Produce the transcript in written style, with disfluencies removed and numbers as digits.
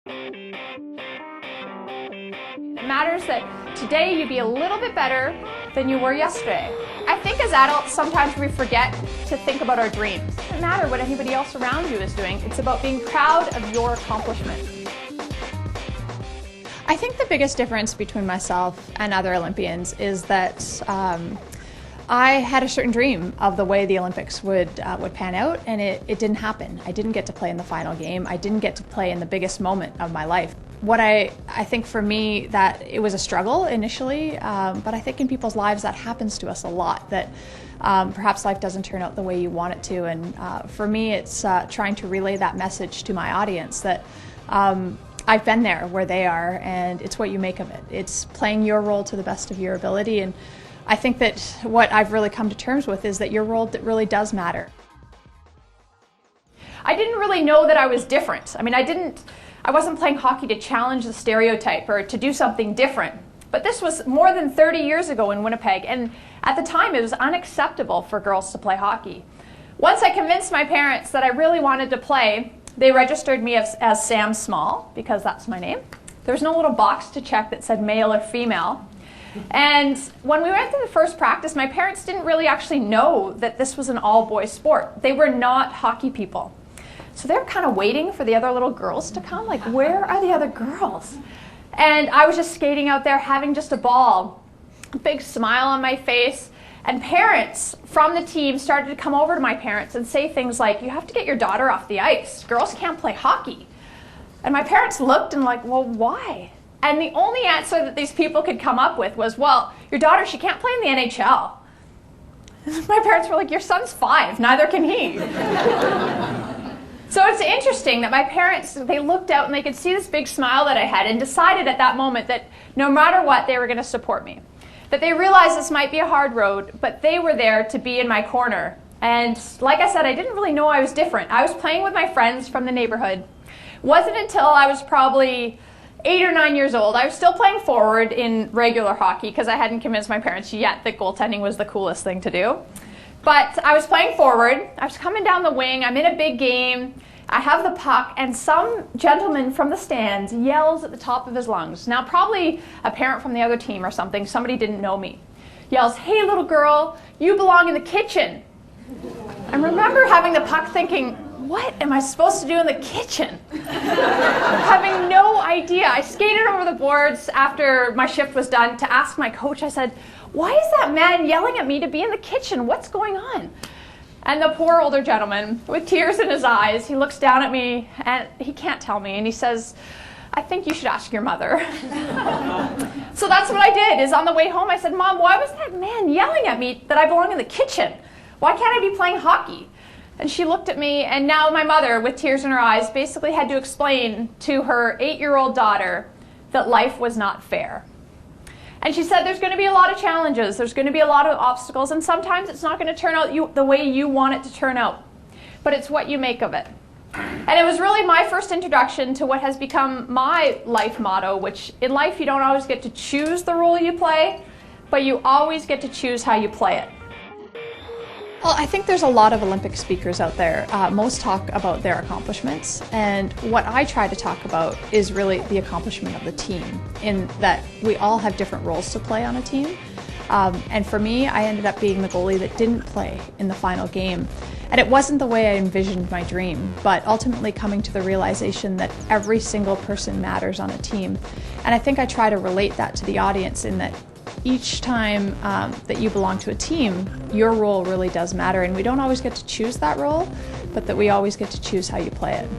It matters that today you be a little bit better than you were yesterday. I think as adults, sometimes we forget to think about our dreams. It doesn't matter what anybody else around you is doing. It's about being proud of your accomplishment. I think the biggest difference between myself and other Olympians is that I had a certain dream of the way the Olympics would pan out, and it didn't happen. I didn't get to play in the final game. I didn't get to play in the biggest moment of my life. What I think for me, that it was a struggle initially, but I think in people's lives that happens to us a lot, that perhaps life doesn't turn out the way you want it to. And for me, it's trying to relay that message to my audience that I've been there where they are, and it's what you make of it. It's playing your role to the best of your ability, and I think that what I've really come to terms with is that your role really does matter. I didn't really know that I was different. I mean, I wasn't playing hockey to challenge the stereotype or to do something different. But this was more than 30 years ago in Winnipeg, and at the time it was unacceptable for girls to play hockey. Once I convinced my parents that I really wanted to play, they registered me as Sam Small, because that's my name. There was no little box to check that said male or female. And when we went to the first practice, my parents didn't really actually know that this was an all-boys sport. They were not hockey people. So they were kind of waiting for the other little girls to come, like, where are the other girls? And I was just skating out there having just a ball, a big smile on my face. And parents from the team started to come over to my parents and say things like, you have to get your daughter off the ice. Girls can't play hockey. And my parents looked and like, well, why? And the only answer that these people could come up with was, well, your daughter, she can't play in the NHL. My parents were like, your son's 5, neither can he. So it's interesting that my parents, they looked out and they could see this big smile that I had and decided at that moment that no matter what, they were going to support me. That they realized this might be a hard road, but they were there to be in my corner. And like I said, I didn't really know I was different. I was playing with my friends from the neighborhood. It wasn't until I was probably 8 or 9 years old. I was still playing forward in regular hockey because I hadn't convinced my parents yet that goaltending was the coolest thing to do. But I was playing forward. I was coming down the wing. I'm in a big game. I have the puck, and some gentleman from the stands yells at the top of his lungs. Now, probably a parent from the other team or something, somebody didn't know me. Yells, hey, little girl, you belong in the kitchen. I remember having the puck thinking, what am I supposed to do in the kitchen? Having no idea. I skated over the boards after my shift was done to ask my coach. I said, why is that man yelling at me to be in the kitchen? What's going on? And the poor older gentleman, with tears in his eyes, he looks down at me, and he can't tell me, and he says, I think you should ask your mother. So that's what I did, is on the way home I said, Mom, why was that man yelling at me that I belong in the kitchen? Why can't I be playing hockey? And she looked at me, and now my mother, with tears in her eyes, basically had to explain to her 8-year-old daughter that life was not fair. And she said there's going to be a lot of challenges, there's going to be a lot of obstacles, and sometimes it's not going to turn out the way you want it to turn out. But it's what you make of it. And it was really my first introduction to what has become my life motto, which in life you don't always get to choose the role you play, but you always get to choose how you play it. Well, I think there's a lot of Olympic speakers out there. Most talk about their accomplishments, and what I try to talk about is really the accomplishment of the team, in that we all have different roles to play on a team. And for me, I ended up being the goalie that didn't play in the final game. And it wasn't the way I envisioned my dream, but ultimately coming to the realization that every single person matters on a team. And I think I try to relate that to the audience, in that each time that you belong to a team, your role really does matter, and we don't always get to choose that role, but that we always get to choose how you play it.